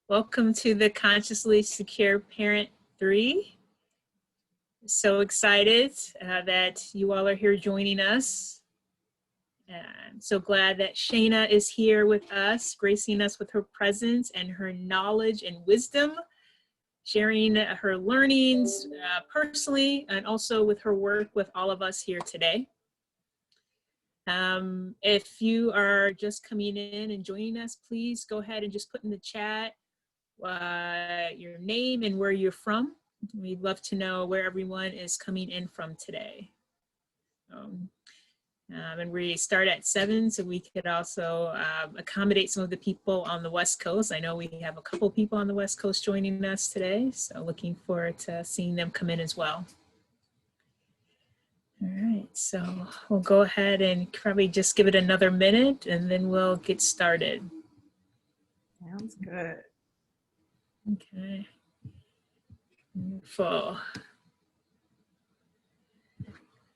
Welcome to the Consciously Secure Parent 3. So excited that you all are here joining us. I'm so glad that Shaina is here with us, gracing us with her presence and her knowledge and wisdom, sharing her learnings personally and also with her work with all of us here today. If you are just coming in and joining us, please go ahead and just put in the chat your name and where you're from. We'd love to know where everyone is coming in from today. And we start at 7, so we could also accommodate some of the people on the West Coast. I know we have a couple people on the West Coast joining us today, so looking forward to seeing them come in as well. All right, so we'll go ahead and probably just give it another minute and then we'll get started. Sounds good. Okay. Wonderful.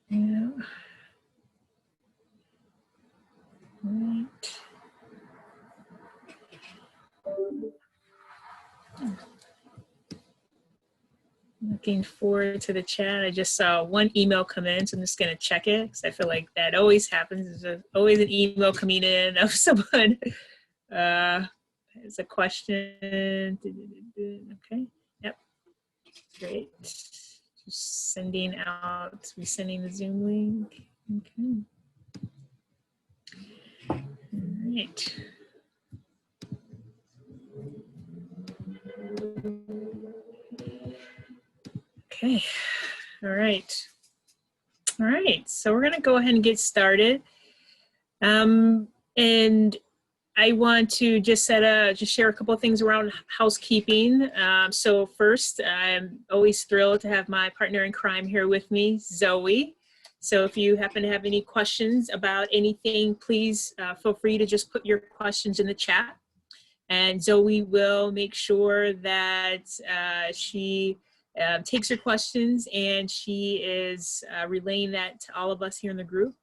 Yeah. Right. Looking forward to the chat. I just saw one email come in, so I'm just going to check it because I feel like that always happens. There's always an email coming in of someone has a question. Okay. Yep. Great. Just sending out, resending the Zoom link. Okay. All right. Okay. All right. All right. So we're going to go ahead and get started. And I want to just share a couple of things around housekeeping. So first, I'm always thrilled to have my partner in crime here with me, Zoe. So if you happen to have any questions about anything, please feel free to just put your questions in the chat. And Zoe will make sure that she takes your questions and she is relaying that to all of us here in the group.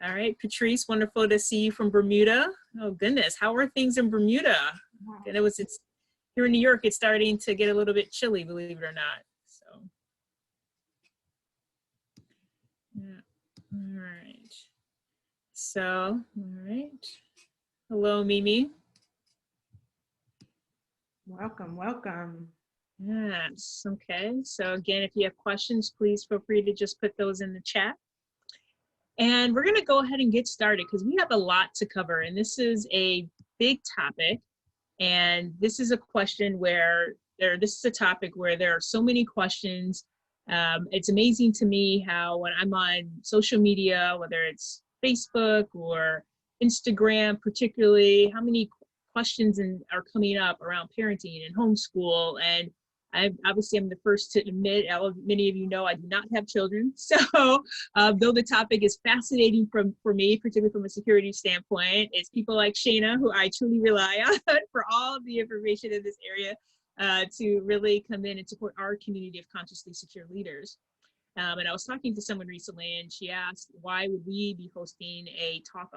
All right, Patrice, wonderful to see you from Bermuda. Oh goodness, how are things in Bermuda? Wow. And it's here in New York, it's starting to get a little bit chilly, believe it or not. So, yeah, all right. So, all right. Hello, Mimi. Welcome, welcome. Yes, okay. So again, if you have questions, please feel free to just put those in the chat. And we're gonna go ahead and get started because we have a lot to cover and this is a big topic. And this is a question where this is a topic where there are so many questions. It's amazing to me how when I'm on social media, whether it's Facebook or Instagram, particularly, how many questions are coming up around parenting and homeschool. And I'm the first to admit, many of you know I do not have children. So though the topic is fascinating for me, particularly from a security standpoint, it's people like Shaina, who I truly rely on for all of the information in this area to really come in and support our community of consciously secure leaders. And I was talking to someone recently and she asked, why would we be hosting a talk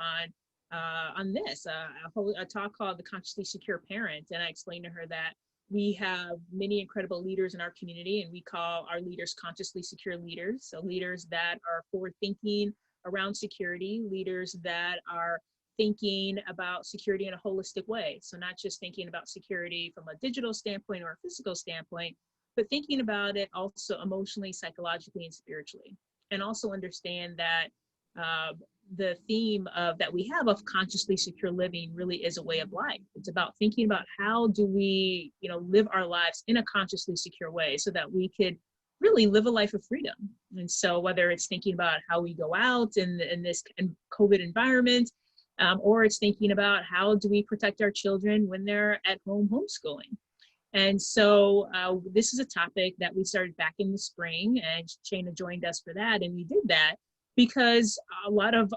on this, a talk called The Consciously Secure Parent? And I explained to her that we have many incredible leaders in our community and we call our leaders consciously secure leaders. So leaders that are forward thinking around security, leaders that are thinking about security in a holistic way. So not just thinking about security from a digital standpoint or a physical standpoint, but thinking about it also emotionally, psychologically, and spiritually. And also understand that the theme that we have of consciously secure living really is a way of life. It's about thinking about how do we, live our lives in a consciously secure way so that we could really live a life of freedom. And so whether it's thinking about how we go out in this COVID environment, or it's thinking about how do we protect our children when they're at home homeschooling. And so this is a topic that we started back in the spring and Shaina joined us for that. And we did that because a lot of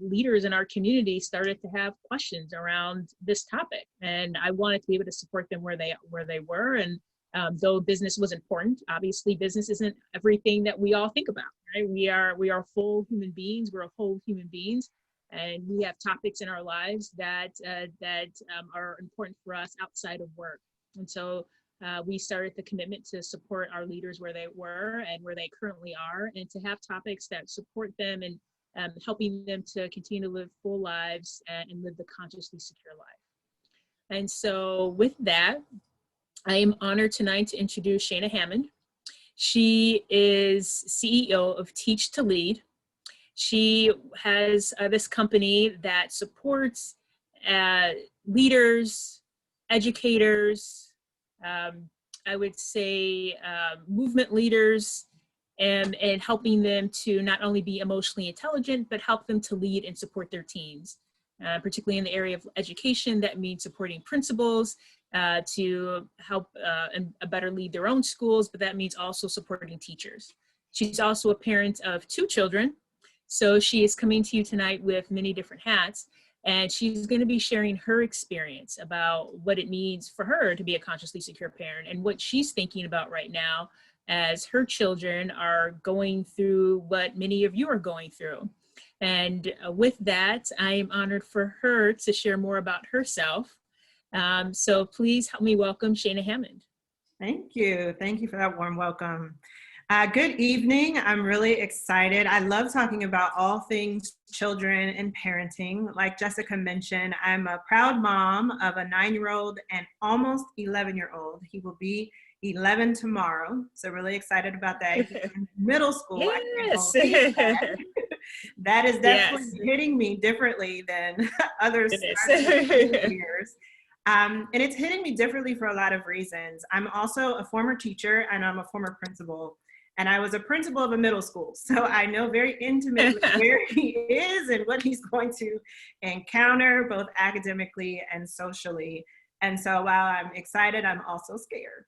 leaders in our community started to have questions around this topic. And I wanted to be able to support them where they were. And though business was important, obviously business isn't everything that we all think about, right? We are full human beings, we're whole human beings. And we have topics in our lives that are important for us outside of work. And so we started the commitment to support our leaders where they were and where they currently are, and to have topics that support them and helping them to continue to live full lives and live the consciously secure life. And so with that, I am honored tonight to introduce Shaina Hammond. She is CEO of Teach to Lead. She has this company that supports leaders, educators, I would say movement leaders, and helping them to not only be emotionally intelligent, but help them to lead and support their teams. Particularly in the area of education, that means supporting principals to help and better lead their own schools, but that means also supporting teachers. She's also a parent of 2 children, so she is coming to you tonight with many different hats, and she's going to be sharing her experience about what it means for her to be a consciously secure parent and what she's thinking about right now as her children are going through what many of you are going through. And with that, I am honored for her to share more about herself. So please help me welcome Shaina Hammond. Thank you. Thank you for that warm welcome. Good evening. I'm really excited. I love talking about all things children and parenting. Like Jessica mentioned, I'm a proud mom of a 9-year-old and almost 11-year-old. He will be 11 tomorrow. So really excited about that. He's in middle school. Yes. That is definitely Yes. hitting me differently than other years. And it's hitting me differently for a lot of reasons. I'm also a former teacher and I'm a former principal. And I was a principal of a middle school. So I know very intimately where he is and what he's going to encounter, both academically and socially. And so while I'm excited, I'm also scared.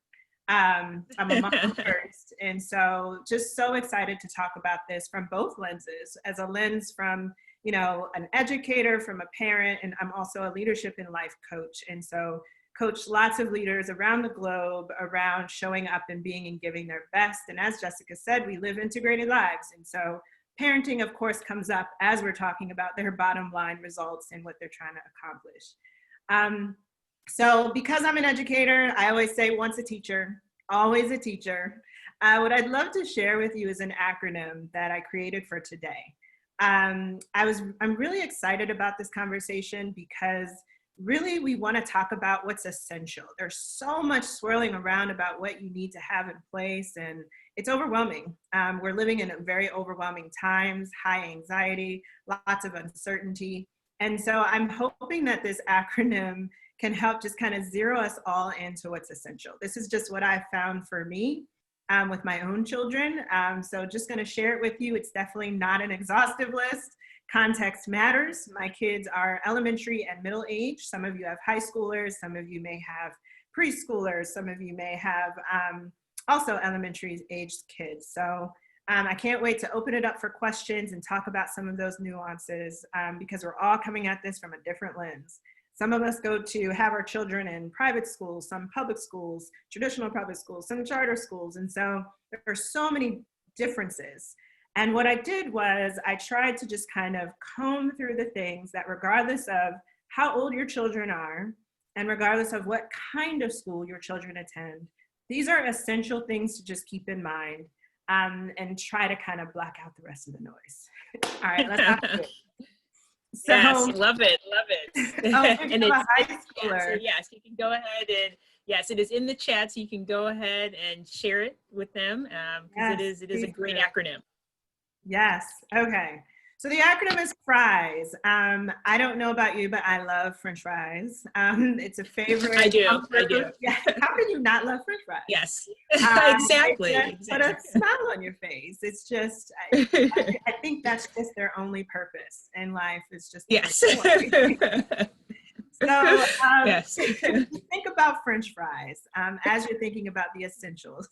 I'm a mom first. And so just so excited to talk about this from both lenses, as a lens from, you know, an educator, from a parent, and I'm also a leadership and life coach. And so coach lots of leaders around the globe around showing up and being and giving their best. And as Jessica said, we live integrated lives. And so parenting, of course, comes up as we're talking about their bottom line results and what they're trying to accomplish. So because I'm an educator, I always say once a teacher, always a teacher. What I'd love to share with you is an acronym that I created for today. I'm really excited about this conversation because really we want to talk about what's essential. There's so much swirling around about what you need to have in place, and it's overwhelming. We're living in very overwhelming times, high anxiety, lots of uncertainty. And so I'm hoping that this acronym can help just kind of zero us all into what's essential. This is just what I found for me with my own children. So just going to share it with you. It's definitely not an exhaustive list. Context matters. My kids are elementary and middle age. Some of you have high schoolers. Some of you may have preschoolers. Some of you may have also elementary aged kids. So I can't wait to open it up for questions and talk about some of those nuances because we're all coming at this from a different lens. Some of us go to have our children in private schools, some public schools, traditional public schools, some charter schools. And so there are so many differences. And what I did was I tried to just kind of comb through the things that, regardless of how old your children are, and regardless of what kind of school your children attend, these are essential things to just keep in mind and try to kind of block out the rest of the noise. All right, let's talk about it. So, yes, love it, love it. And it's a high schooler. Yeah, so yes, you can go ahead and yes, it is in the chat, so you can go ahead and share it with them because it is a great acronym. Yes. Okay. So the acronym is FRIES. I don't know about you, but I love French fries. It's a favorite. I do. Yeah. How can you not love French fries? Yes. Exactly. Put a smile on your face. It's just, I think that's just their only purpose in life. Is just yes. So yes. think about French fries as you're thinking about the essentials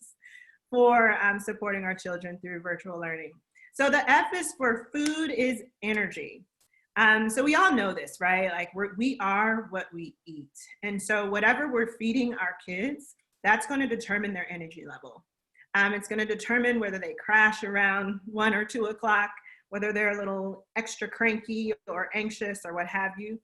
for supporting our children through virtual learning. So the F is for food is energy. So we all know this, right? Like we are what we eat. And so whatever we're feeding our kids, that's going to determine their energy level. It's going to determine whether they crash around 1 or 2 o'clock, whether they're a little extra cranky or anxious or what have you.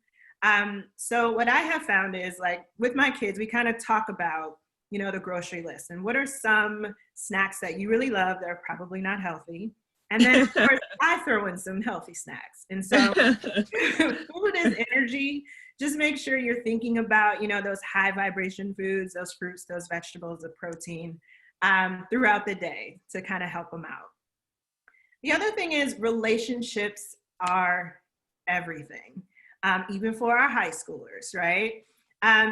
So what I have found is, like, with my kids, we kind of talk about, the grocery list and what are some snacks that you really love that are probably not healthy. And then, of course, I throw in some healthy snacks. And so food is energy. Just make sure you're thinking about, those high vibration foods, those fruits, those vegetables, the protein throughout the day to kind of help them out. The other thing is relationships are everything, even for our high schoolers, right?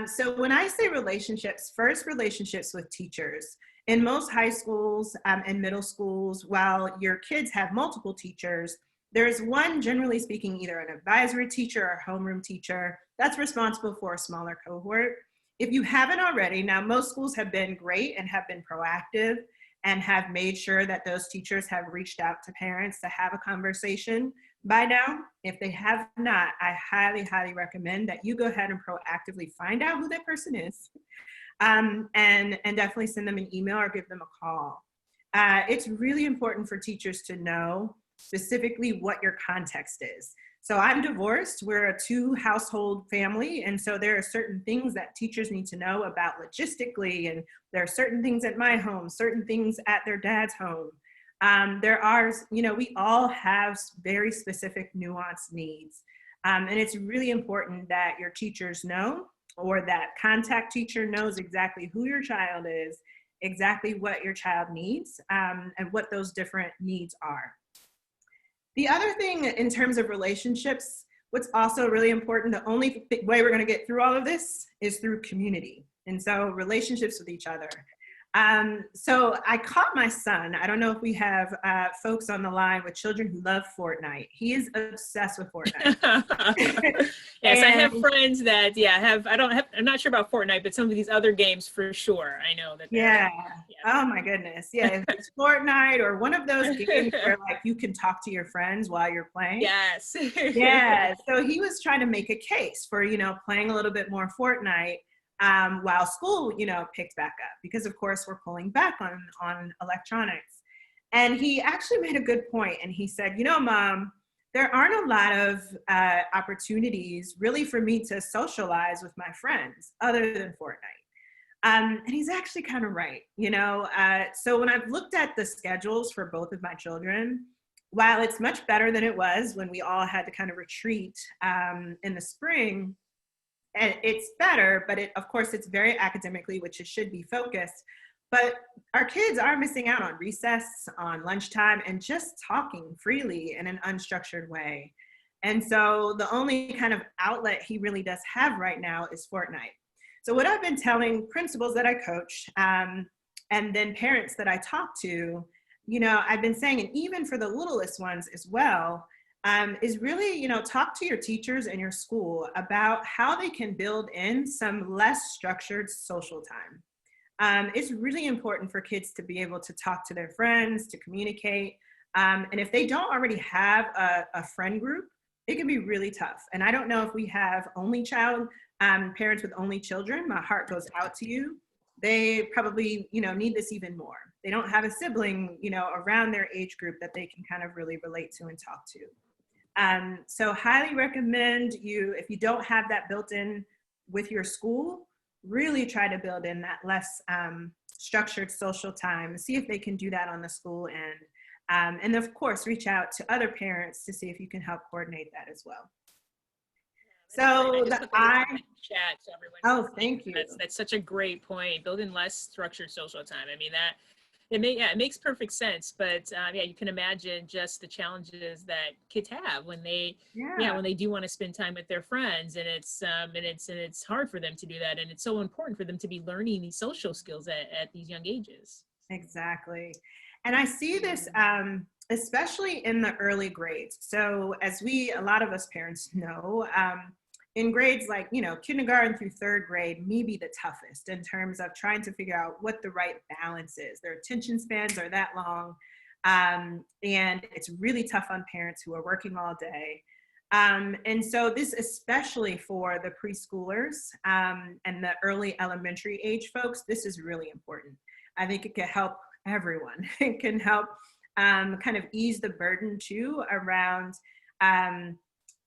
So when I say relationships, first relationships with teachers. In most high schools and middle schools, while your kids have multiple teachers, there's one, generally speaking, either an advisory teacher or homeroom teacher that's responsible for a smaller cohort. If you haven't already, now most schools have been great and have been proactive and have made sure that those teachers have reached out to parents to have a conversation by now. If they have not, I highly, highly recommend that you go ahead and proactively find out who that person is, and definitely send them an email or give them a call. It's really important for teachers to know specifically what your context is. So I'm divorced, we're a 2-household family, and so there are certain things that teachers need to know about logistically, and there are certain things at my home, certain things at their dad's home. There are, we all have very specific nuanced needs. And it's really important that your teachers know, or that contact teacher knows exactly who your child is, exactly what your child needs, and what those different needs are. The other thing in terms of relationships, what's also really important, the only way we're going to get through all of this is through community. And so relationships with each other. So I caught my son. I don't know if we have folks on the line with children who love Fortnite. He is obsessed with Fortnite. Yes, I have friends that, I'm not sure about Fortnite, but some of these other games for sure. I know that. Yeah. Oh my goodness. Yeah. If it's Fortnite or one of those games where like you can talk to your friends while you're playing. Yes. Yeah. So he was trying to make a case for, playing a little bit more Fortnite while school, picked back up, because of course we're pulling back on electronics. And he actually made a good point. And he said, Mom, there aren't a lot of opportunities really for me to socialize with my friends other than Fortnite. And he's actually kind of right, so when I've looked at the schedules for both of my children, while it's much better than it was when we all had to kind of retreat in the spring, and it's better, but of course it's very academically, which it should be focused. But our kids are missing out on recess, on lunchtime, and just talking freely in an unstructured way. And so the only kind of outlet he really does have right now is Fortnite. So what I've been telling principals that I coach, and then parents that I talk to, I've been saying, and even for the littlest ones as well, is really, talk to your teachers and your school about how they can build in some less structured social time. It's really important for kids to be able to talk to their friends, to communicate. And if they don't already have a friend group, it can be really tough. And I don't know if we have only child parents with only children. My heart goes out to you. They probably, need this even more. They don't have a sibling, around their age group that they can kind of really relate to and talk to. So highly recommend you, if you don't have that built in with your school, really try to build in that less structured social time. See if they can do that on the school end. And of course, reach out to other parents to see if you can help coordinate that as well. So chat so everyone. Oh, thank you. That's such a great point. Building less structured social time. I mean, it makes perfect sense. But you can imagine just the challenges that kids have when they when they do want to spend time with their friends, and it's hard for them to do that, and it's so important for them to be learning these social skills at these young ages. Exactly. And I see this especially in the early grades. So as a lot of us parents know, in grades like, kindergarten through 3rd grade may be the toughest in terms of trying to figure out what the right balance is. Their attention spans are that long. And it's really tough on parents who are working all day. And so this, especially for the preschoolers and the early elementary age folks, this is really important. I think it can help everyone. It can help kind of ease the burden too around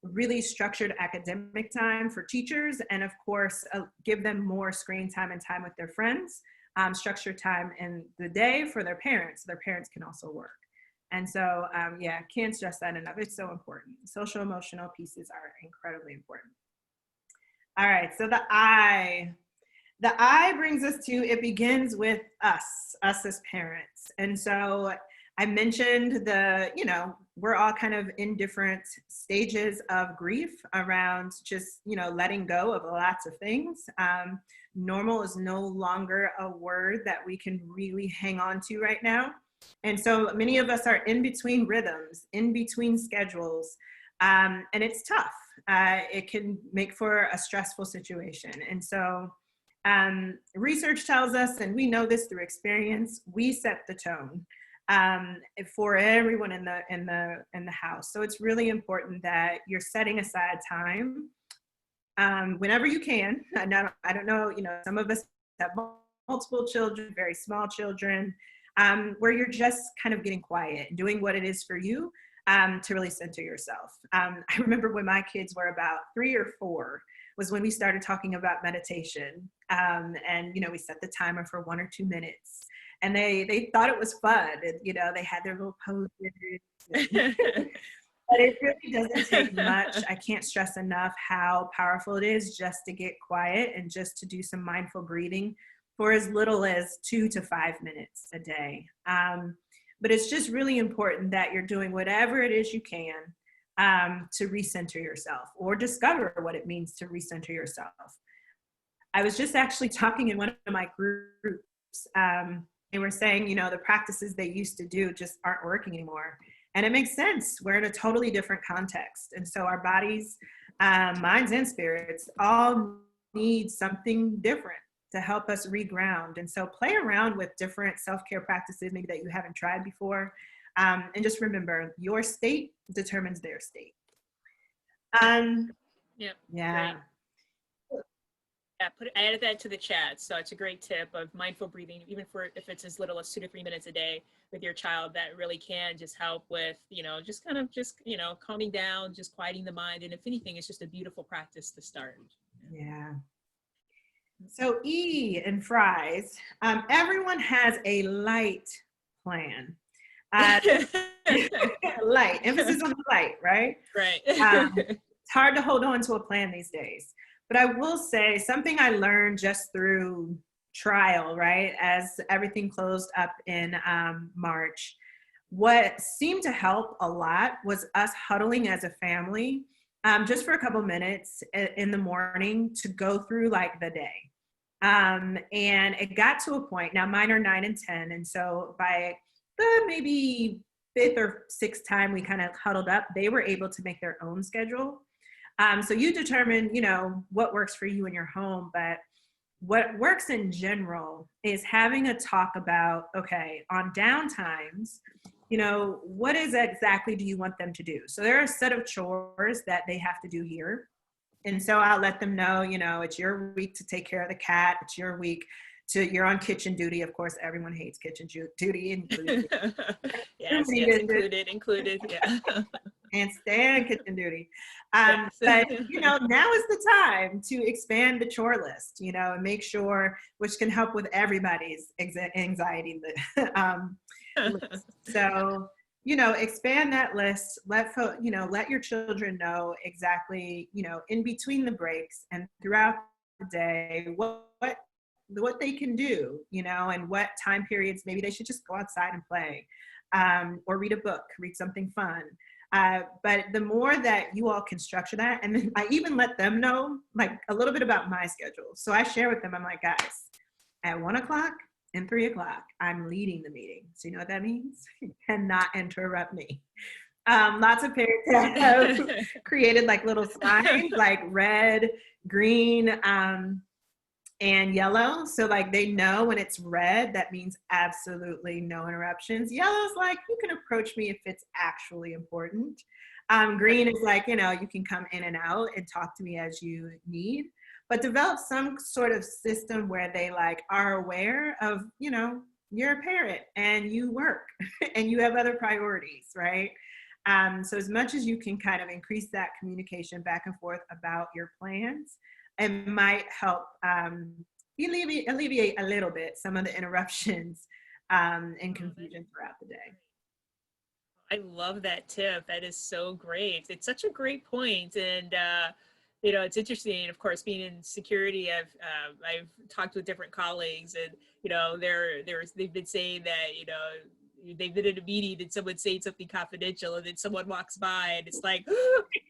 really structured academic time for teachers, and of course, give them more screen time and time with their friends, structured time in the day for their parents, so their parents can also work. And so, yeah, can't stress that enough. It's so important. Social emotional pieces are incredibly important. All right, so the I. The I brings us to, it begins with us as parents. And so I mentioned we're all kind of in different stages of grief around just, letting go of lots of things. Normal is no longer a word that we can really hang on to right now. And so many of us are in between rhythms, in between schedules, and it's tough. It can make for a stressful situation. And so research tells us, and we know this through experience, we set the tone for everyone in the house. So it's really important that you're setting aside time whenever you can. I don't know, some of us have multiple children, very small children, where you're just kind of getting quiet and doing what it is for you to really center yourself. I remember when my kids were about 3 or 4 was when we started talking about meditation. And, we set the timer for 1 or 2 minutes, and they thought it was fun. And, they had their little poses. But it really doesn't take much. I can't stress enough how powerful it is just to get quiet and just to do some mindful breathing for as little as 2 to 5 minutes a day. But it's just really important that you're doing whatever it is you can to recenter yourself or discover what it means to recenter yourself. I was just actually talking in one of my groups. They were saying, the practices they used to do just aren't working anymore. And it makes sense. We're in a totally different context. And so our bodies, minds, and spirits all need something different to help us reground. And so play around with different self-care practices, maybe that you haven't tried before. And just remember, your state determines their state. Yeah. Yeah. Yeah, I added that to the chat. So it's a great tip of mindful breathing, even if it's as little as 2 to 3 minutes a day with your child. That really can just help with, just calming down, just quieting the mind. And if anything, it's just a beautiful practice to start. Yeah. So E in fries, everyone has a light plan. Light, emphasis on the light, right? Right. It's hard to hold on to a plan these days. But I will say something I learned just through trial, right? As everything closed up in March, what seemed to help a lot was us huddling as a family just for a couple minutes in the morning to go through like the day. And it got to a point, now mine are 9 and 10. And so by the maybe 5th or 6th time we kind of huddled up, they were able to make their own schedule. So you determine, what works for you in your home, but what works in general is having a talk about, okay, on downtimes, what is exactly do you want them to do? So there are a set of chores that they have to do here. And so I'll let them know, it's your week to take care of the cat. It's your week you're on kitchen duty. Of course, everyone hates kitchen duty. Included. Yes, included. Yeah. And stay on kitchen duty. But, now is the time to expand the chore list, and make sure, which can help with everybody's anxiety list. So, expand that list, let your children know exactly, in between the breaks and throughout the day, what they can do, and what time periods, maybe they should just go outside and play, or read a book, read something fun. But the more that you all can structure that, and then I even let them know like a little bit about my schedule. So I share with them, I'm like, guys, at 1 o'clock and 3 o'clock, I'm leading the meeting. So you know what that means? You cannot interrupt me. Lots of parents have created like little signs, like red, green, and yellow. So like they know when it's red, that means absolutely no interruptions. Yellow's like, you can approach me if it's actually important. Green is like, you can come in and out and talk to me as you need, but develop some sort of system where they like are aware of, you're a parent and you work and you have other priorities, right? So as much as you can kind of increase that communication back and forth about your plans, it might help alleviate a little bit some of the interruptions and confusion throughout the day. I love that tip. That is so great. It's such a great point. And, you know, it's interesting, of course, being in security, I've talked with different colleagues and, you know, they've been saying that, you know, they've been in a meeting and someone saying something confidential and then someone walks by and it's like,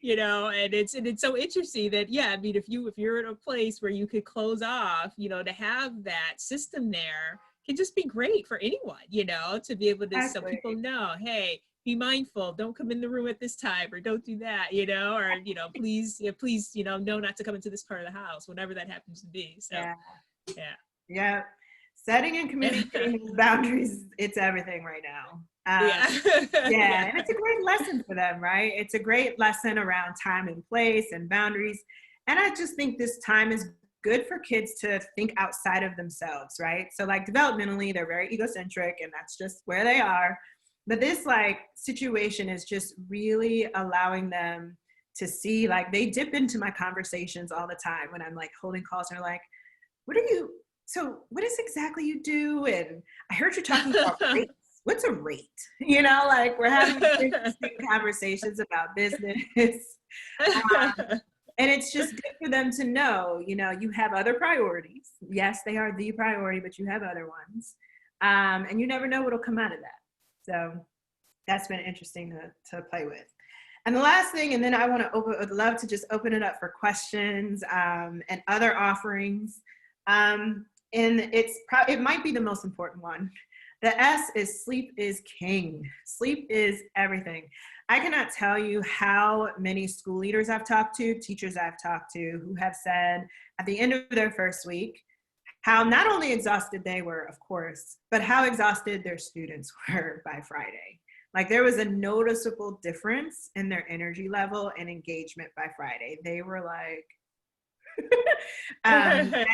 you know, and it's so interesting that, yeah, I mean, if you're in a place where you could close off, you know, to have that system there can just be great for anyone, you know, to be able to, so people know, hey, be mindful, don't come in the room at this time, or don't do that, you know, or, you know, please, you know not to come into this part of the house, whatever that happens to be. So, yeah. Setting and communicating those boundaries, it's everything right now. Yeah, and it's a great lesson for them, right? It's a great lesson around time and place and boundaries. And I just think this time is good for kids to think outside of themselves, right? So like developmentally, they're very egocentric and that's just where they are. But this like situation is just really allowing them to see, like they dip into my conversations all the time when I'm like holding calls and they're like, what is exactly you do? And I heard you talking about rates. What's a rate? You know, like we're having interesting conversations about business. And it's just good for them to know, you know, you have other priorities. Yes, they are the priority, but you have other ones. And you never know what'll come out of that. So that's been interesting to play with. And the last thing, and then I would love to just open it up for questions and other offerings. And it might be the most important one. The S is sleep is king. Sleep is everything. I cannot tell you how many school leaders I've talked to, teachers I've talked to, who have said at the end of their first week, how not only exhausted they were, of course, but how exhausted their students were by Friday. Like there was a noticeable difference in their energy level and engagement by Friday. They were like, I think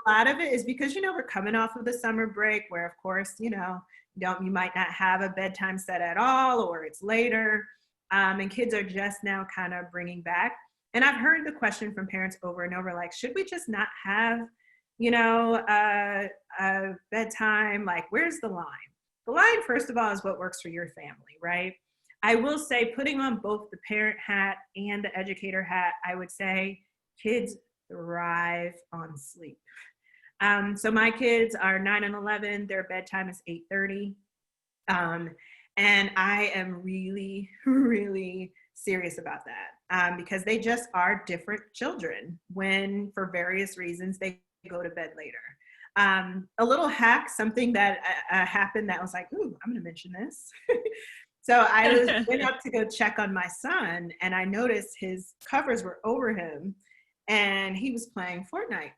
a lot of it is because, you know, we're coming off of the summer break where, of course, you know, you might not have a bedtime set at all, or it's later. And kids are just now kind of bringing back. And I've heard the question from parents over and over, like, should we just not have, you know, a bedtime? Like, where's the line? The line, first of all, is what works for your family, right? I will say, putting on both the parent hat and the educator hat, I would say kids thrive on sleep. So my kids are 9 and 11. Their bedtime is 8:30. And I am really, really serious about that because they just are different children when, for various reasons, they go to bed later. A little hack, something that happened that was like, ooh, I'm going to mention this. So I went up to go check on my son, and I noticed his covers were over him, and he was playing Fortnite.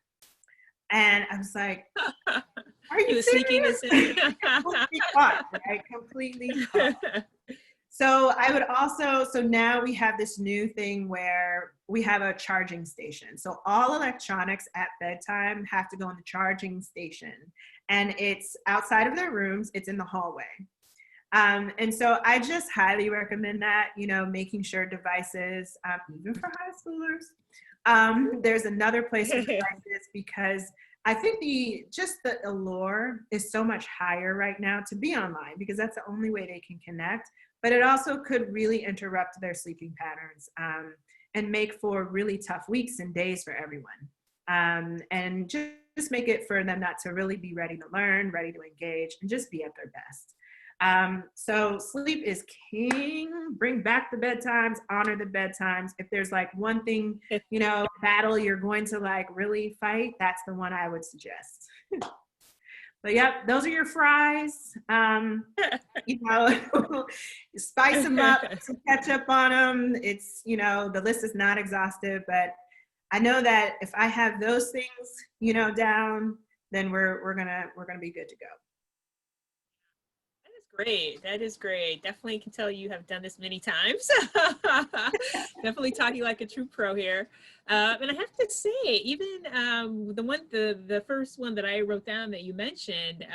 And I was like, are you serious? Completely caught, right? Completely caught. So I would also, so now we have this new thing where we have a charging station. So all electronics at bedtime have to go in the charging station. And it's outside of their rooms, it's in the hallway. And so I just highly recommend that, you know, making sure devices, even for high schoolers, there's another place for devices because I think the allure is so much higher right now to be online because that's the only way they can connect. But it also could really interrupt their sleeping patterns and make for really tough weeks and days for everyone. And just make it for them not to really be ready to learn, ready to engage, and just be at their best. So sleep is king. Bring back the bedtimes, honor the bedtimes. If there's like one thing, you know, battle you're going to like really fight, that's the one I would suggest. But yep, those are your fries. You know, spice them up, some ketchup on them. It's, you know, the list is not exhaustive, but I know that if I have those things, you know, down, then we're gonna be good to go. Great. That is great. Definitely can tell you have done this many times. Definitely talking like a true pro here. And I have to say, even the first one that I wrote down that you mentioned,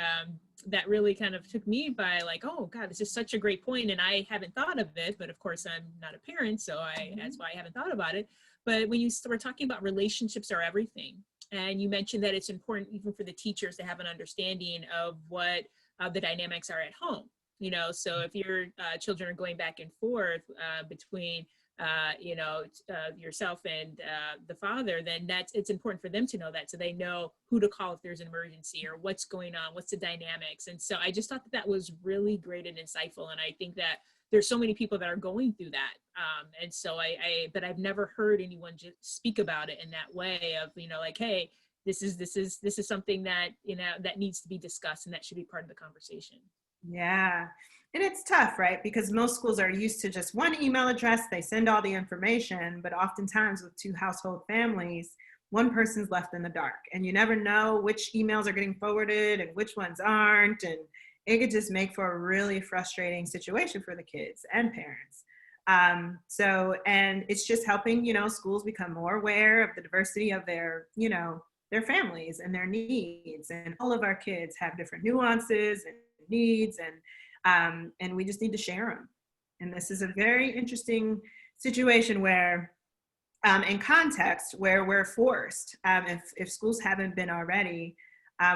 that really kind of took me by like, oh God, this is such a great point, and I haven't thought of it. But of course, I'm not a parent, so that's why I haven't thought about it. But when you were talking about relationships are everything, and you mentioned that it's important even for the teachers to have an understanding of what the dynamics are at home. So if your children are going back and forth between yourself and the father, then it's important for them to know that, so they know who to call if there's an emergency or what's going on, what's the dynamics. And so I just thought that was really great and insightful, and I think that there's so many people that are going through that, and so but I've never heard anyone just speak about it in that way of like, hey, this is something that that needs to be discussed, and that should be part of the conversation. Yeah. And it's tough, right? Because most schools are used to just one email address, they send all the information, but oftentimes with two household families, one person's left in the dark, and you never know which emails are getting forwarded and which ones aren't. And it could just make for a really frustrating situation for the kids and parents. And it's just helping, schools become more aware of the diversity of their families and their needs. And all of our kids have different nuances and needs, and we just need to share them. And this is a very interesting situation where, in context, where we're forced, if schools haven't been already,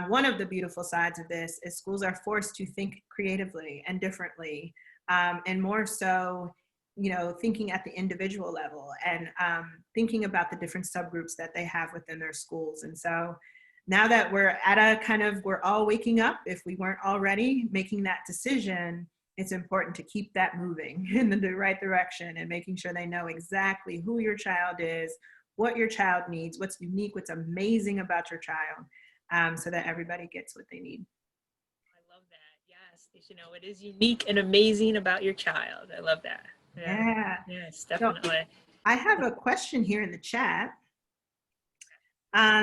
one of the beautiful sides of this is schools are forced to think creatively and differently, and more so, thinking at the individual level, and thinking about the different subgroups that they have within their schools. And so now that we're at we're all waking up, if we weren't already making that decision, it's important to keep that moving in the right direction, and making sure they know exactly who your child is, what your child needs, what's unique, what's amazing about your child, so that everybody gets what they need. I love that. Yes, they should know what is unique and amazing about your child. I love that. Yeah. Yes, So definitely. I have a question here in the chat.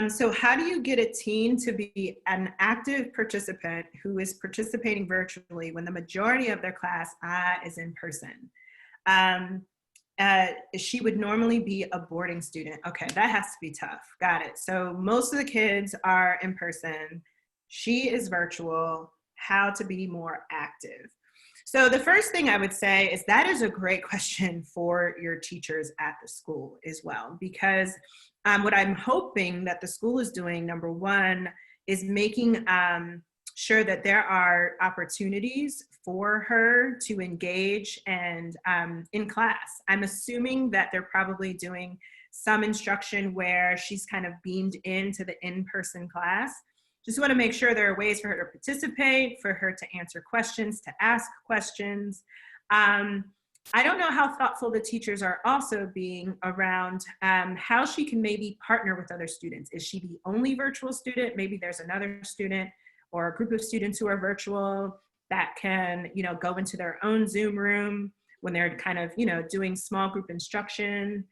So how do you get a teen to be an active participant who is participating virtually when the majority of their class is in person? She would normally be a boarding student. Okay, that has to be tough. Got it. So most of the kids are in person. She is virtual. How to be more active? So the first thing I would say is that is a great question for your teachers at the school as well, because what I'm hoping that the school is doing, number one, is making sure that there are opportunities for her to engage and in class. I'm assuming that they're probably doing some instruction where she's kind of beamed into the in-person class. Just want to make sure there are ways for her to participate, for her to answer questions, to ask questions. I don't know how thoughtful the teachers are also being around how she can maybe partner with other students. Is she the only virtual student? Maybe there's another student or a group of students who are virtual that can, go into their own Zoom room when they're kind of, doing small group instruction,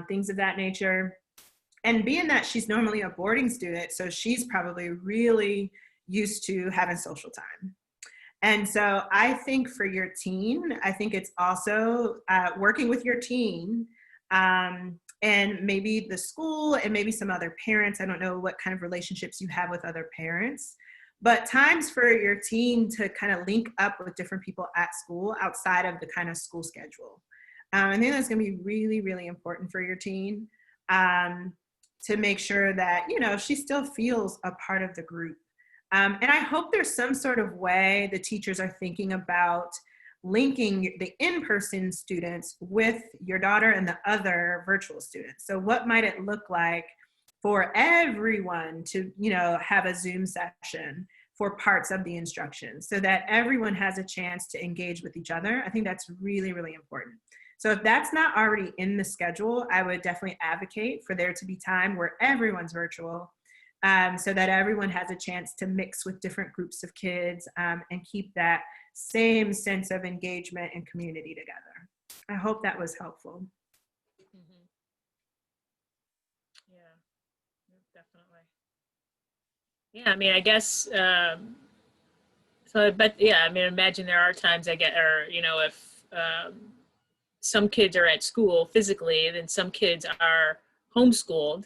things of that nature. And being that she's normally a boarding student, so she's probably really used to having social time. And so I think for your teen, I think it's also working with your teen, and maybe the school and maybe some other parents. I don't know what kind of relationships you have with other parents, but times for your teen to kind of link up with different people at school outside of the kind of school schedule. I think that's going to be really, really important for your teen, to make sure that, she still feels a part of the group. And I hope there's some sort of way the teachers are thinking about linking the in-person students with your daughter and the other virtual students. So what might it look like for everyone to, have a Zoom session for parts of the instruction so that everyone has a chance to engage with each other? I think that's really, really important. So if that's not already in the schedule, I would definitely advocate for there to be time where everyone's virtual, so that everyone has a chance to mix with different groups of kids, and keep that same sense of engagement and community together. I hope that was helpful. Mm-hmm. Yeah, definitely. Yeah, I mean, I guess So, but yeah, I mean, imagine there are times I get, or, you know, if some kids are at school physically, then some kids are homeschooled.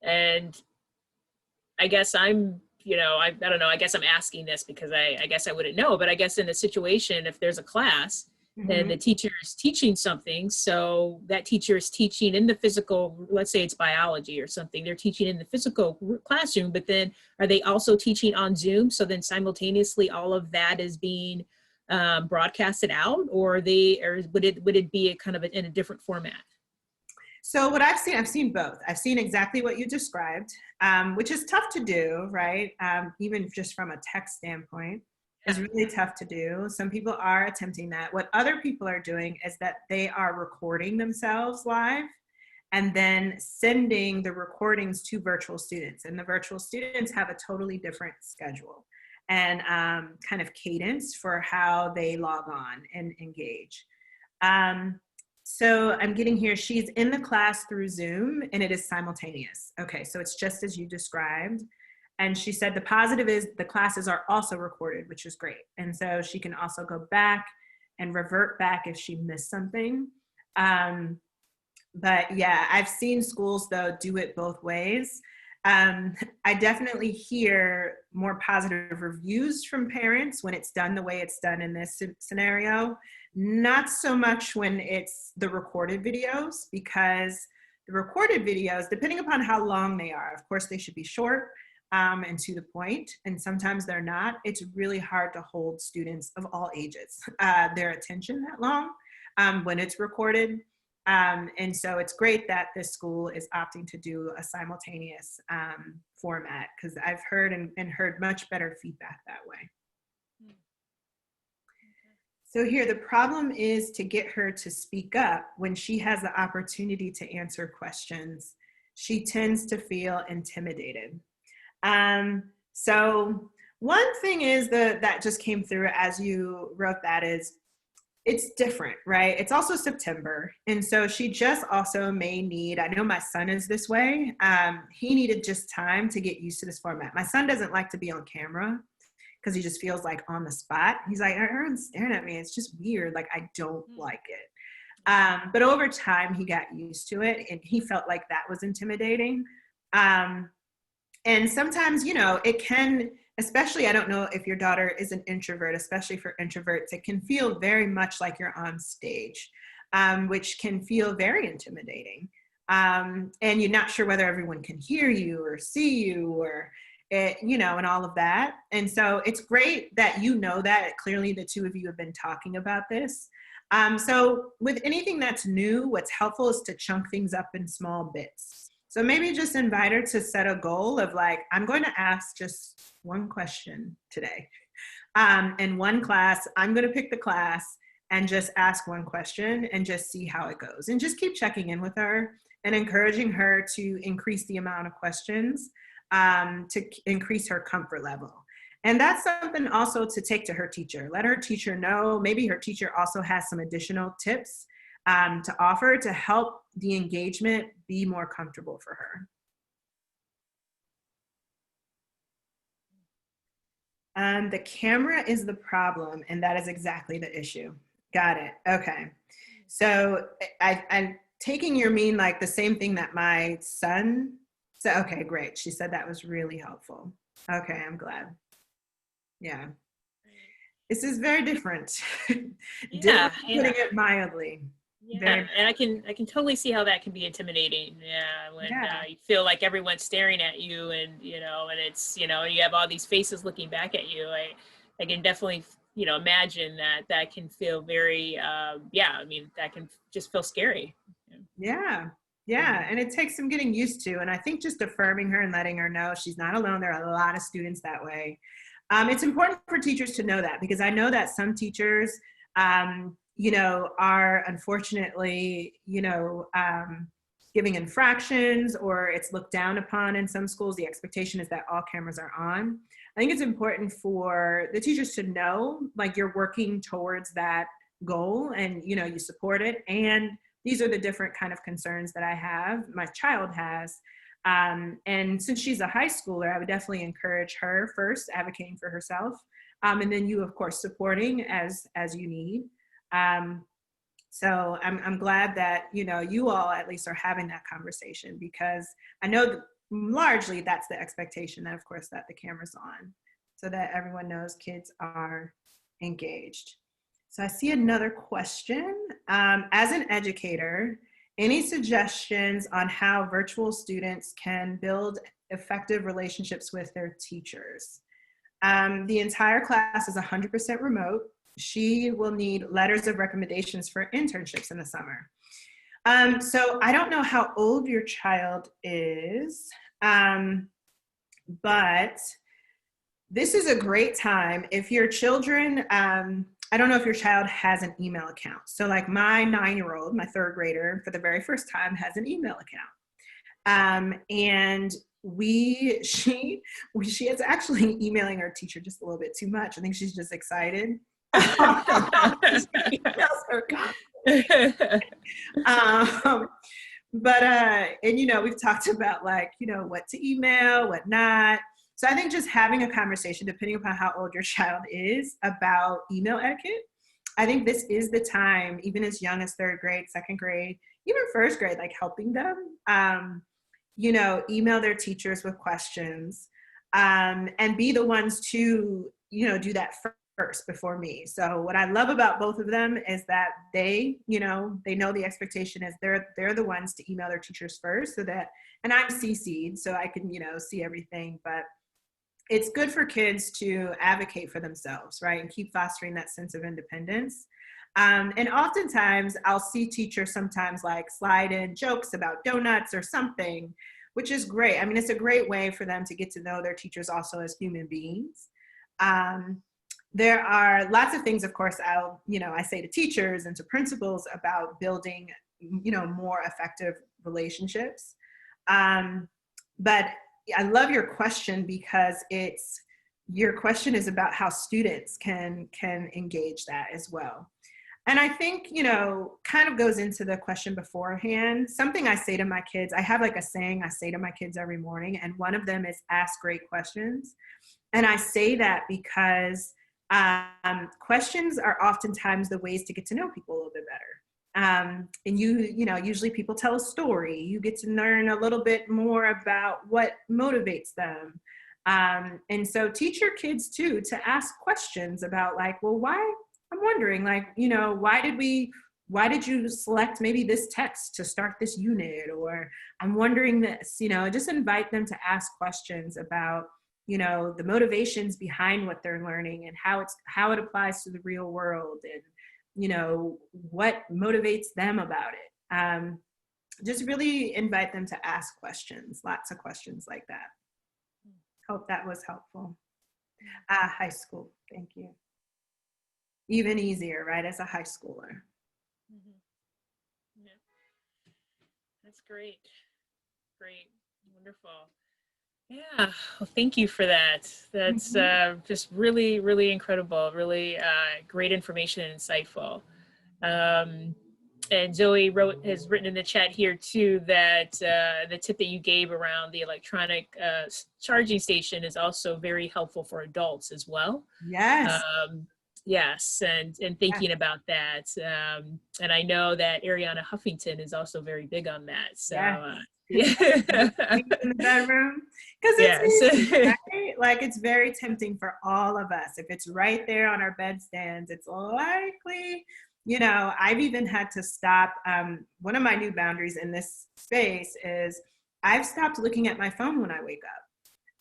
And I guess I'm, you know, I don't know, I guess I'm asking this because I guess I wouldn't know, but I guess in a situation, if there's a class, then the teacher is teaching something. So that teacher is teaching in the physical, let's say it's biology or something, they're teaching in the physical classroom, but then are they also teaching on Zoom? So then simultaneously all of that is being broadcasted out, or would it be a kind of in a different format? So what I've seen both. I've seen exactly what you described, which is tough to do, right? Even just from a tech standpoint, is really tough to do. Some people are attempting that. What other people are doing is that they are recording themselves live and then sending the recordings to virtual students. And the virtual students have a totally different schedule and kind of cadence for how they log on and engage. So I'm getting here, she's in the class through Zoom and it is simultaneous. Okay, so it's just as you described. And she said the positive is the classes are also recorded, which is great. And so she can also go back and revert back if she missed something. But yeah, I've seen schools though do it both ways. I definitely hear more positive reviews from parents when it's done the way it's done in this scenario. Not so much when it's the recorded videos, because the recorded videos, depending upon how long they are, of course they should be short and to the point, and sometimes they're not. It's really hard to hold students of all ages, their attention that long when it's recorded. And so it's great that this school is opting to do a simultaneous format, because I've heard and heard much better feedback that way. So here, the problem is to get her to speak up when she has the opportunity to answer questions. She tends to feel intimidated. So one thing is that just came through as you wrote that is, it's different, right? It's also September. And so she just also may need, I know my son is this way. He needed just time to get used to this format. My son doesn't like to be on camera because he just feels like on the spot. He's like, everyone's staring at me. It's just weird. Like, I don't like it. But over time, he got used to it and he felt like that was intimidating. And sometimes, you know, it can, especially, I don't know if your daughter is an introvert, especially for introverts, it can feel very much like you're on stage, which can feel very intimidating. And you're not sure whether everyone can hear you or see you or, you know, and all of that. And so it's great that you know that. Clearly, the two of you have been talking about this. So with anything that's new, what's helpful is to chunk things up in small bits. So maybe just invite her to set a goal of like, I'm going to ask just one question today. In one class, I'm going to pick the class and just ask one question and just see how it goes. And just keep checking in with her and encouraging her to increase the amount of questions to increase her comfort level. And that's something also to take to her teacher. Let her teacher know, maybe her teacher also has some additional tips to offer to help the engagement be more comfortable for her. The camera is the problem, and that is exactly the issue. Got it. Okay. So I'm taking your mean like the same thing that my son said. Okay, great. She said that was really helpful. Okay, I'm glad. Yeah. This is very different. Yeah, putting it mildly. Yeah, and I can totally see how that can be intimidating. Yeah, when you feel like everyone's staring at you, and you know, and it's, you know, you have all these faces looking back at you. I can definitely, you know, imagine that can feel very yeah. I mean, that can just feel scary. Yeah, and it takes some getting used to. And I think just affirming her and letting her know she's not alone. There are a lot of students that way. It's important for teachers to know that, because I know that some teachers, you know, are unfortunately, you know, giving infractions, or it's looked down upon in some schools. The expectation is that all cameras are on. I think it's important for the teachers to know, like, you're working towards that goal and, you know, you support it. And these are the different kind of concerns that I have, my child has. And since she's a high schooler, I would definitely encourage her first, advocating for herself. And then you, of course, supporting as you need. So I'm glad that, you all at least are having that conversation, because I know that largely that's the expectation, that of course that the camera's on, so that everyone knows kids are engaged. So I see another question. As an educator, any suggestions on how virtual students can build effective relationships with their teachers? The entire class is 100% remote. She will need letters of recommendations for internships in the summer. So I don't know how old your child is, but this is a great time. If your children, I don't know if your child has an email account. So like my 9-year-old, my 3rd grader, for the very first time has an email account. And she is actually emailing her teacher just a little bit too much. I think she's just excited. But and we've talked about like, what to email, what not. So I think just having a conversation, depending upon how old your child is, about email etiquette. I think this is the time, even as young as 3rd grade, 2nd grade, even 1st grade, like helping them, email their teachers with questions, and be the ones to, do that first before me. So what I love about both of them is that they know the expectation is they're the ones to email their teachers first, so that, and I'm CC'd so I can, see everything, but it's good for kids to advocate for themselves, right? And keep fostering that sense of independence. And oftentimes I'll see teachers sometimes like slide in jokes about donuts or something, which is great. I mean, it's a great way for them to get to know their teachers also as human beings. There are lots of things, of course, I say to teachers and to principals about building, more effective relationships. But I love your question, because your question is about how students can engage that as well. And I think, kind of goes into the question beforehand. Something I say to my kids, I have like a saying I say to my kids every morning, and one of them is ask great questions. And I say that because questions are oftentimes the ways to get to know people a little bit better. And usually people tell a story. You get to learn a little bit more about what motivates them. And so teach your kids too to ask questions about like, well, why? I'm wondering, like, why did you select maybe this text to start this unit? Or I'm wondering this, just invite them to ask questions about, the motivations behind what they're learning, and how it applies to the real world, and what motivates them about it. Just really invite them to ask questions, lots of questions like that. Hope that was helpful. High school, thank you. Even easier, right, as a high schooler. Mm-hmm. Yeah. That's great. Great. Wonderful. Yeah, well, thank you for that. That's just really, really incredible, really great information and insightful. And Zoe has written in the chat here too that the tip that you gave around the electronic charging station is also very helpful for adults as well. Yes. Yes, and thinking about that. And I know that Ariana Huffington is also very big on that. So yeah. In the bedroom, because it's easy, right? Like, it's very tempting for all of us. If it's right there on our bedstands, it's likely, I've even had to stop. One of my new boundaries in this space is I've stopped looking at my phone when I wake up.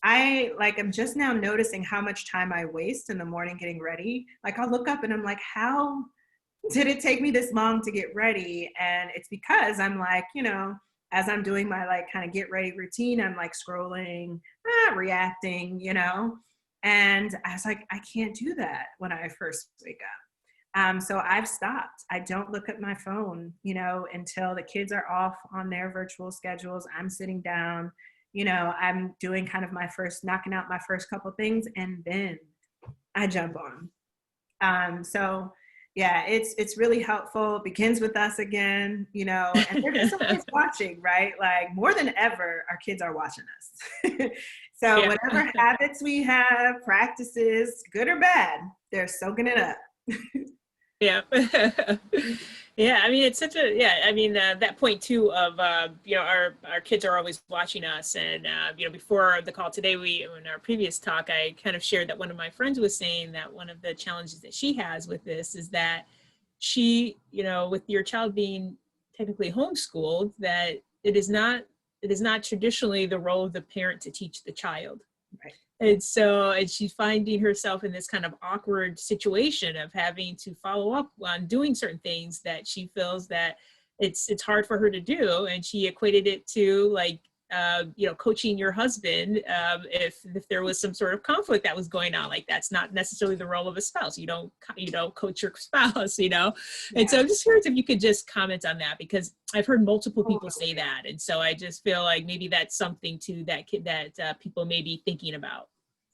I'm just now noticing how much time I waste in the morning getting ready. Like, I'll look up and I'm like, how did it take me this long to get ready? And it's because I'm like, as I'm doing my like kind of get ready routine, I'm like scrolling, reacting, and I was like, I can't do that when I first wake up. So I've stopped. I don't look at my phone, until the kids are off on their virtual schedules. I'm sitting down, I'm doing kind of knocking out my first couple things, and then I jump on. So Yeah, it's really helpful. It begins with us again, you know, and they're just always watching, right? Like more than ever, our kids are watching us. So Yeah. whatever habits we have, practices, good or bad, they're soaking it up. Yeah. Yeah, I mean, it's such a, yeah, I mean, that point too of, you know, our kids are always watching us. And, you know, before the call today, in our previous talk, I kind of shared that one of my friends was saying that one of the challenges that she has with this is that she, you know, with your child being technically homeschooled, that it is not traditionally the role of the parent to teach the child. Right. And so, and she's finding herself in this kind of awkward situation of having to follow up on doing certain things that she feels that it's hard for her to do. And she equated it to like, you know, coaching your husband, if there was some sort of conflict that was going on. Like that's not necessarily the role of a spouse. You don't coach your spouse, you know. Yeah. And so I'm just curious if you could just comment on that, because I've heard multiple people say that, and so I just feel like maybe that's something too that people may be thinking about.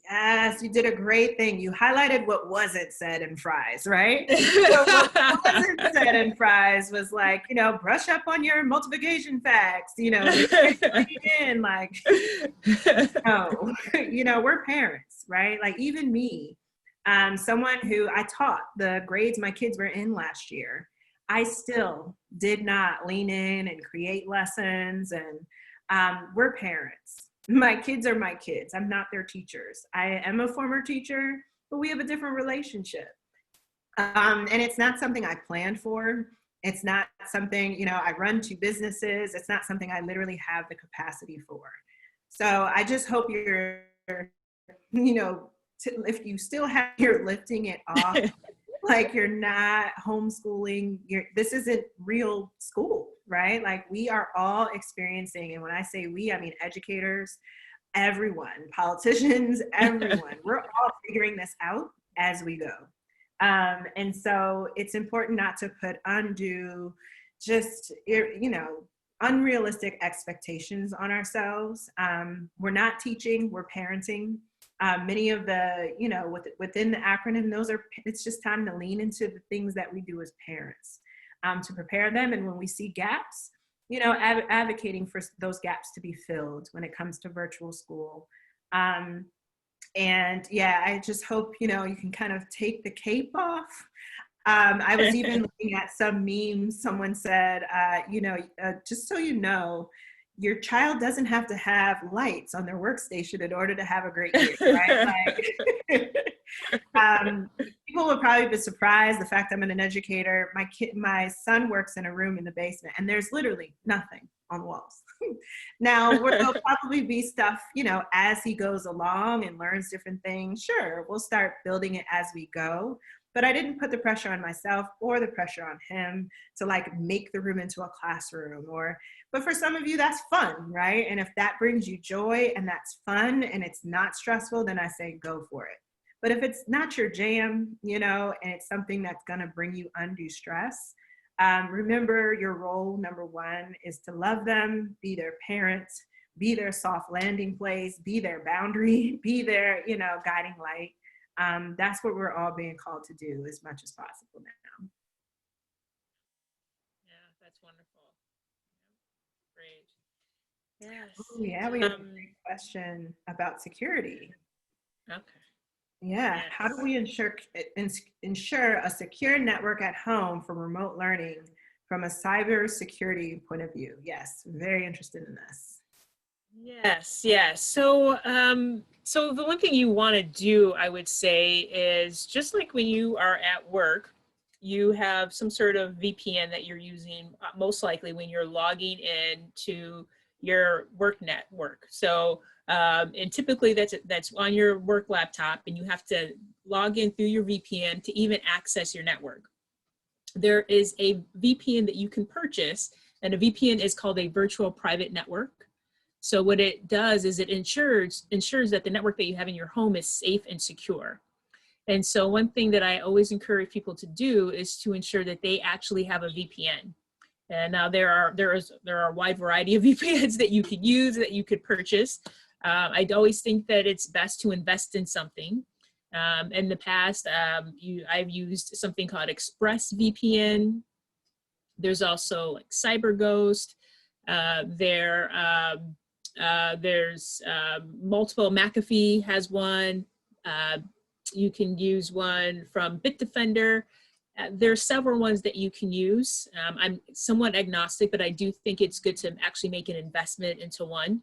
Yes, you did a great thing. You highlighted what wasn't said in Fries, right? So what wasn't said in Fries was like, you know, brush up on your multiplication facts, you know, in like, no, you know, we're parents, right? Like even me, someone who I taught the grades my kids were in last year, I still did not lean in and create lessons, and we're parents. My kids are my kids. I'm not their teachers. I am a former teacher, but we have a different relationship. And it's not something I planned for. It's not something, you know, I run two businesses. It's not something I literally have the capacity for. So I just hope you're, you know, if you still have, you're lifting it off, like you're not homeschooling, this isn't real school, right? Like we are all experiencing, and when I say we, I mean educators, everyone, politicians, everyone, we're all figuring this out as we go. And so it's important not to put undue, just, you know, unrealistic expectations on ourselves. We're not teaching, we're parenting. Many of the, you know, within the acronym, it's just time to lean into the things that we do as parents to prepare them. And when we see gaps, you know, advocating for those gaps to be filled when it comes to virtual school. And yeah, I just hope, you know, you can kind of take the cape off. I was even looking at some memes. Someone said, you know, just so you know, your child doesn't have to have lights on their workstation in order to have a great year, right? Like, people would probably be surprised the fact I'm an educator. My son works in a room in the basement, and there's literally nothing on the walls. Now, there'll probably be stuff, you know, as he goes along and learns different things. Sure, we'll start building it as we go. But I didn't put the pressure on myself or the pressure on him to like make the room into a classroom, but for some of you that's fun, right? And if that brings you joy and that's fun and it's not stressful, then I say go for it. But if it's not your jam, you know, and it's something that's gonna bring you undue stress, remember your role, number one, is to love them, be their parent, be their soft landing place, be their boundary, be their, you know, guiding light. That's what we're all being called to do as much as possible now. Yeah, that's wonderful. Great. Yes. Oh, yeah, we have a great question about security. Okay. Yeah, Yes. how do we ensure a secure network at home for remote learning from a cybersecurity point of view? Yes, very interested in this. Yes, yes. So, so the one thing you want to do, I would say, is just like when you are at work, you have some sort of VPN that you're using, most likely when you're logging in to your work network. So, and typically that's on your work laptop, and you have to log in through your VPN to even access your network. There is a VPN that you can purchase, and a VPN is called a virtual private network. So what it does is it ensures that the network that you have in your home is safe and secure. And so one thing that I always encourage people to do is to ensure that they actually have a VPN. And now there are a wide variety of VPNs that you could use, that you could purchase. I'd always think that it's best to invest in something. In the past, I've used something called ExpressVPN. There's also like CyberGhost. There's multiple. McAfee has one. You can use one from Bitdefender. There's several ones that you can use. I'm somewhat agnostic, but I do think it's good to actually make an investment into one.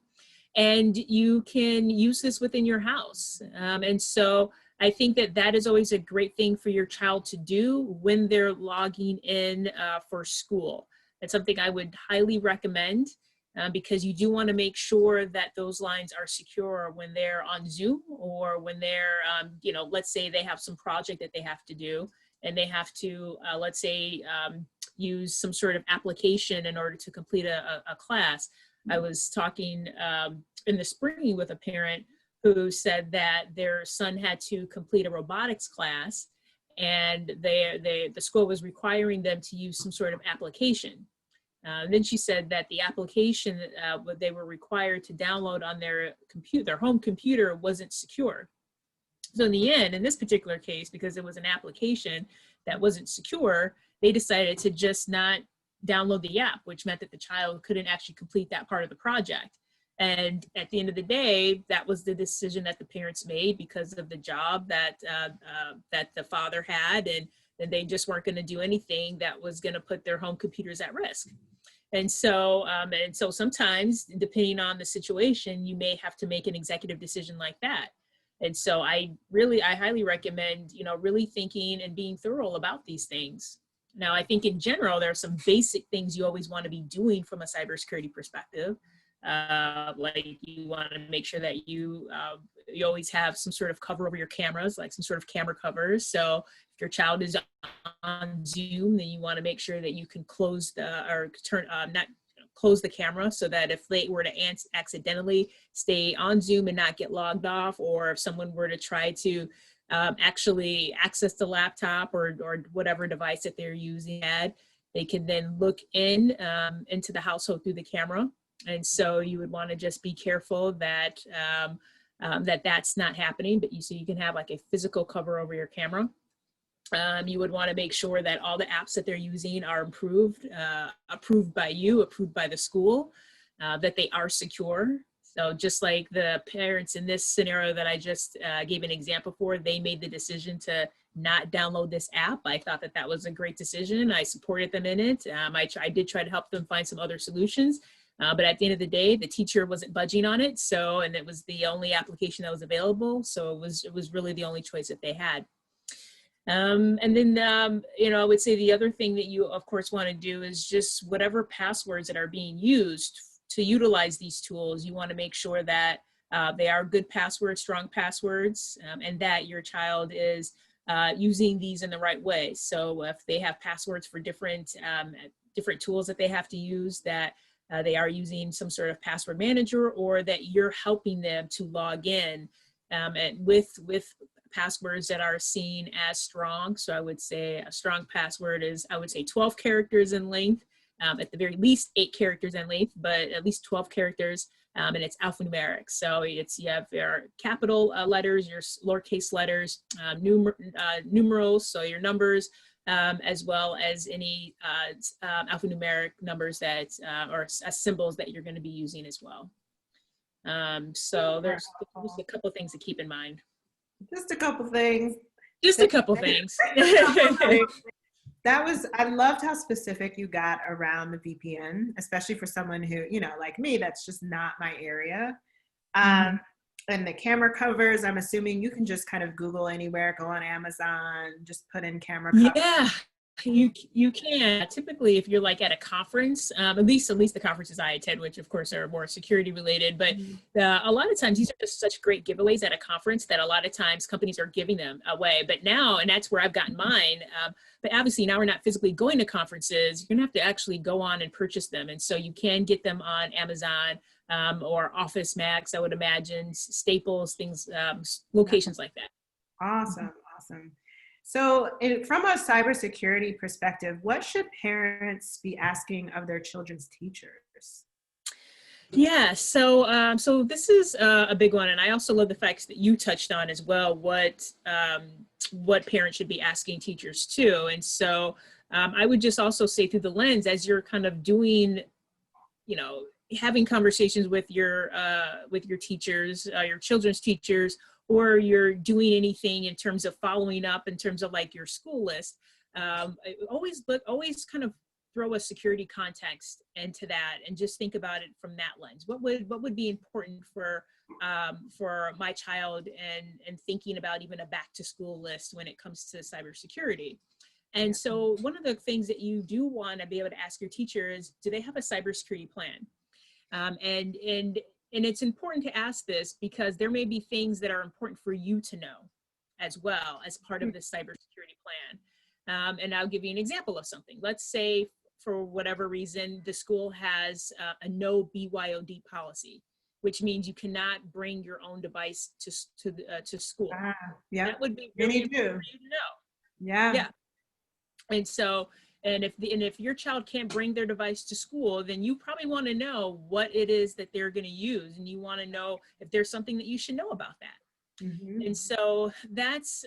And you can use this within your house. And so I think that that is always a great thing for your child to do when they're logging in for school. It's something I would highly recommend because you do want to make sure that those lines are secure when they're on Zoom or when they're, let's say they have some project that they have to do and they have to, let's say, use some sort of application in order to complete a class. I was talking in the spring with a parent who said that their son had to complete a robotics class and the school was requiring them to use some sort of application. Then she said that the application they were required to download on their home computer wasn't secure. So in the end, in this particular case, because it was an application that wasn't secure, they decided to just not download the app, which meant that the child couldn't actually complete that part of the project. And at the end of the day, that was the decision that the parents made because of the job that the father had, and they just weren't going to do anything that was going to put their home computers at risk. And so sometimes, depending on the situation, you may have to make an executive decision like that. And so I highly recommend, really thinking and being thorough about these things. Now, I think in general, there are some basic things you always want to be doing from a cybersecurity perspective. Like you want to make sure that you always have some sort of cover over your cameras, like some sort of camera covers. So if your child is on Zoom, then you want to make sure that you can close close the camera so that if they were to accidentally stay on Zoom and not get logged off, or if someone were to try to actually access the laptop or whatever device that they're using, they can then look into the household through the camera. And so you would want to just be careful that that's not happening, but so you can have like a physical cover over your camera. You would want to make sure that all the apps that they're using are approved by you, approved by the school, that they are secure. So just like the parents in this scenario that I just gave an example for, they made the decision to not download this app. I thought that that was a great decision. I supported them in it. I did try to help them find some other solutions. But at the end of the day, the teacher wasn't budging on it. And it was the only application that was available. So it was really the only choice that they had. And then, I would say the other thing that you, of course, want to do is just whatever passwords that are being used to utilize these tools, you want to make sure that they are good passwords, strong passwords, and that your child is using these in the right way. So if they have passwords for different tools that they have to use, that they are using some sort of password manager, or that you're helping them to log in and with passwords that are seen as strong. So I would say a strong password is, 12 characters in length, at the very least 8 characters in length, but at least 12 characters, and it's alphanumeric. So you have your capital letters, your lowercase letters, numerals, so your numbers, as well as any alphanumeric numbers that or symbols that you're going to be using as well. So there's just a couple things to keep in mind. Just a couple things. I loved how specific you got around the VPN, especially for someone who, like me, that's just not my area. And the camera covers, I'm assuming you can just kind of Google anywhere, go on Amazon, just put in camera covers. Yeah. You can. Typically, if you're like at a conference, at least the conferences I attend, which of course are more security related, but a lot of times these are just such great giveaways at a conference that a lot of times companies are giving them away. But now, and that's where I've gotten mine, but obviously now we're not physically going to conferences, you're gonna have to actually go on and purchase them. And so you can get them on Amazon or Office Max, I would imagine, Staples, things, locations like that. Awesome. So from a cybersecurity perspective, what should parents be asking of their children's teachers? Yeah, so this is a big one, and I also love the facts that you touched on as well. What parents should be asking teachers too, and so I would just also say through the lens as you're kind of doing, you know, having conversations with your teachers, your children's teachers, or you're doing anything in terms of following up in terms of like your school list. Always kind of throw a security context into that and just think about it from that lens. What would be important for my child and thinking about even a back to school list when it comes to cybersecurity. And so one of the things that you do want to be able to ask your teacher is, do they have a cybersecurity plan? And it's important to ask this because there may be things that are important for you to know as well as part of this cybersecurity plan. And I'll give you an example of something. Let's say for whatever reason, the school has a no BYOD policy, which means you cannot bring your own device to school. Yeah, that would be really important for you to know. Yeah. And so, and if your child can't bring their device to school, then you probably want to know what it is that they're going to use, and you want to know if there's something that you should know about that. And so that's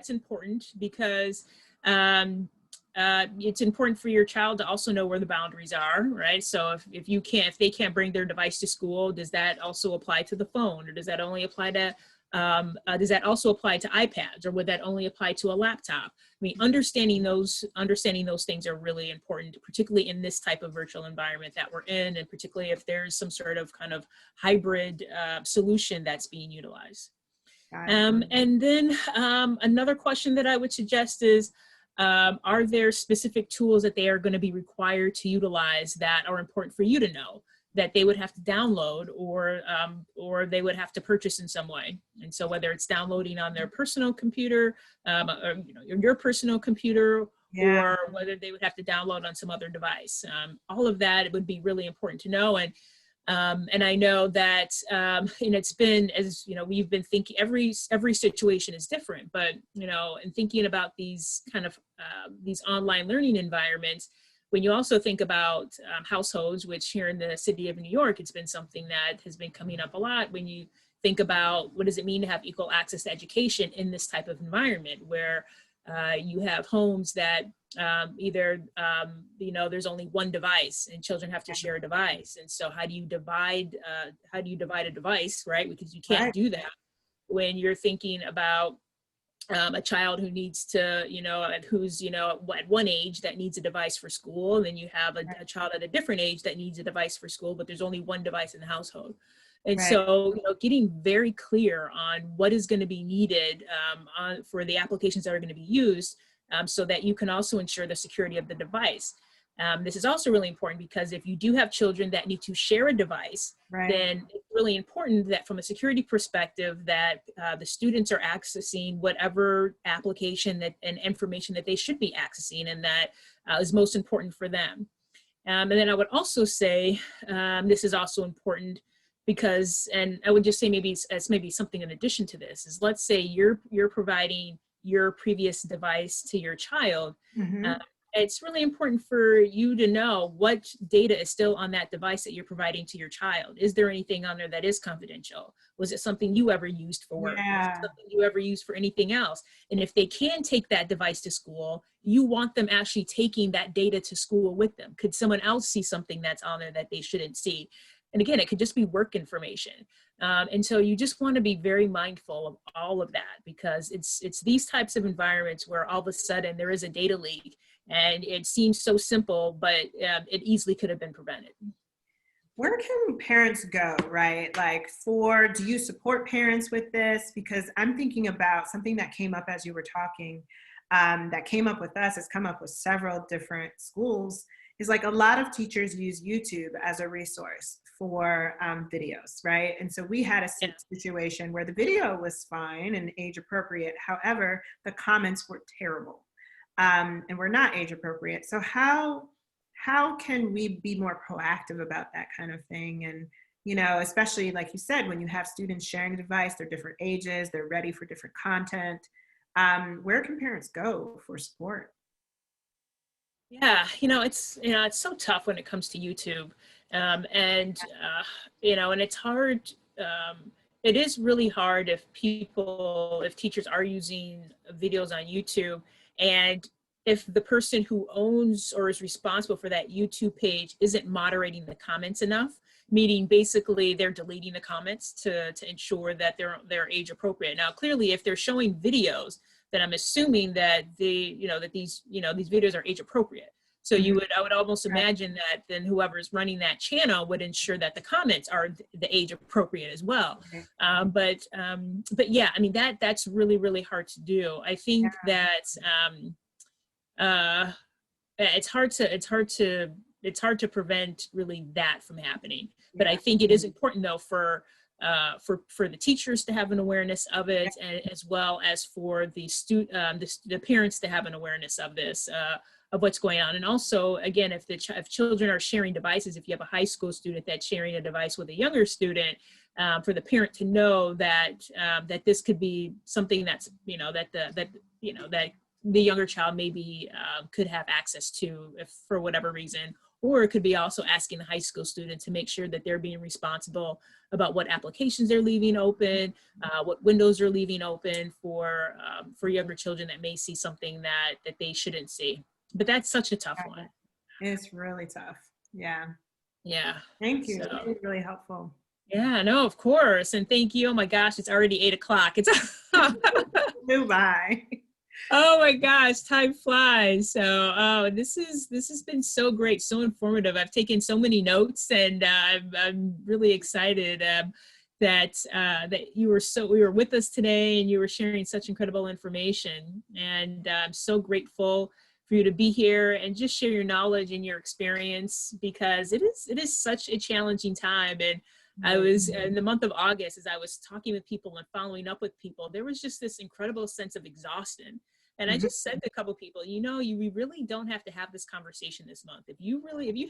important because it's important for your child to also know where the boundaries are, right? So if they can't bring their device to school, does that also apply to the phone, or does that only apply to does that also apply to iPads, or would that only apply to a laptop? I mean, understanding those things are really important, particularly in this type of virtual environment that we're in, and particularly if there's some sort of kind of hybrid solution that's being utilized. And then another question that I would suggest is, are there specific tools that they are going to be required to utilize that are important for you to know, that they would have to download or they would have to purchase in some way? And so whether it's downloading on their personal computer, or, your personal computer, or whether they would have to download on some other device, all of that, it would be really important to know. And I know that, and it's been, as you know, we've been thinking every situation is different, but, in thinking about these kind of these online learning environments, when you also think about households, which here in the city of New York, it's been something that has been coming up a lot. When you think about what does it mean to have equal access to education in this type of environment, where you have homes that either there's only one device and children have to share a device, and so how do you divide a device, right? Because you can't do that when you're thinking about a child who needs to, who's, at one age that needs a device for school, and then you have a child at a different age that needs a device for school, but there's only one device in the household. And so, getting very clear on what is going to be needed for the applications that are going to be used, so that you can also ensure the security of the device. This is also really important because if you do have children that need to share a device, then it's really important that from a security perspective that the students are accessing whatever application and information that they should be accessing, and that is most important for them. And then I would also say, this is also important because, and I would just say maybe something in addition to this, is let's say you're providing your previous device to your child. It's really important for you to know what data is still on that device that you're providing to your child. Is there anything on there that is confidential? Was it something you ever used for work? Was it something you ever used for anything else? And if they can take that device to school, you want them actually taking that data to school with them. Could someone else see something that's on there that they shouldn't see? And again, it could just be work information. And so you just want to be very mindful of all of that, because it's these types of environments where all of a sudden there is a data leak, and it seems so simple, but it easily could have been prevented. Where can parents go, right? Do you support parents with this? Because I'm thinking about something that came up as you were talking, that came up with us, has come up with several different schools, is a lot of teachers use YouTube as a resource for videos, right? And so we had a situation where the video was fine and age appropriate. However, the comments were terrible and were not age appropriate. So how can we be more proactive about that kind of thing? And, especially like you said, when you have students sharing a device, they're different ages, they're ready for different content. Where can parents go for support? Yeah, it's so tough when it comes to YouTube. You know, and it's hard. It is really hard if teachers are using videos on YouTube, and if the person who owns or is responsible for that YouTube page isn't moderating the comments enough, meaning basically they're deleting the comments to ensure that they're age appropriate. Now, clearly, if they're showing videos, then I'm assuming that these videos are age appropriate. So I would almost imagine that then whoever's running that channel would ensure that the comments are the age appropriate as well. But yeah, I mean, that's really, really hard to do. I think that it's hard to prevent really that from happening. But I think it is important though for the teachers to have an awareness of it, and as well as for the parents to have an awareness of this, of what's going on. And also, again, if children are sharing devices, if you have a high school student that's sharing a device with a younger student, for the parent to know that this could be something that's, that the younger child maybe could have access to, if for whatever reason. Or it could be also asking the high school student to make sure that they're being responsible about what applications they're leaving open, what windows are leaving open for younger children that may see something that they shouldn't see. But that's such a tough one. It's really tough. Yeah. Yeah. Thank you. That was really helpful. Yeah, no, of course. And thank you. Oh my gosh, it's already 8 o'clock. It's Goodbye. Oh my gosh, time flies. So, this has been so great, so informative. I've taken so many notes, and I'm really excited that you were with us today, and you were sharing such incredible information. And I'm so grateful for you to be here and just share your knowledge and your experience, because it is such a challenging time. And I was in the month of August, as I was talking with people and following up with people, there was just this incredible sense of exhaustion. And I just said to a couple of people, we really don't have to have this conversation this month. If you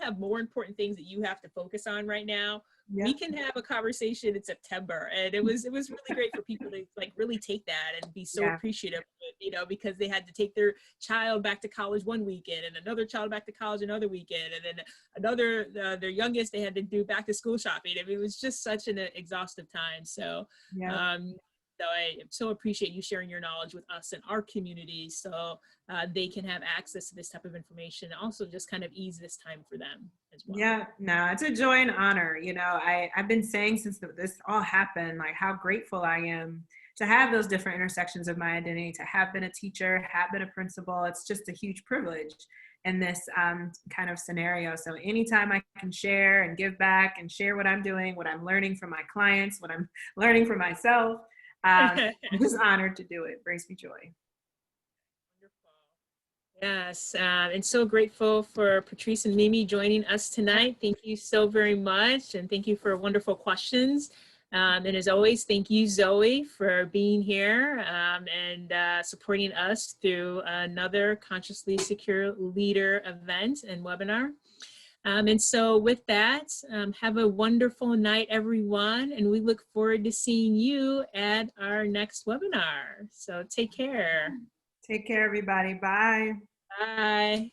have more important things that you have to focus on right now, we can have a conversation in September. And it was really great for people to really take that and be so appreciative, because they had to take their child back to college one weekend, and another child back to college another weekend, and then another, their youngest, they had to do back to school shopping. I mean, it was just such an exhaustive time. So, so I so appreciate you sharing your knowledge with us and our community, so they can have access to this type of information, and also just kind of ease this time for them as well. Yeah, no, it's a joy and honor. I've been saying since this all happened, like how grateful I am to have those different intersections of my identity, to have been a teacher, have been a principal. It's just a huge privilege in this kind of scenario. So anytime I can share and give back and share what I'm doing, what I'm learning from my clients, what I'm learning from myself, I'm just honored to do it. It brings me joy. Yes, and so grateful for Patrice and Mimi joining us tonight. Thank you so very much, and thank you for wonderful questions. And as always, thank you, Zoe, for being here and supporting us through another Consciously Secure Leader event and webinar. And so with that, have a wonderful night, everyone. And we look forward to seeing you at our next webinar. So take care. Take care, everybody. Bye. Bye.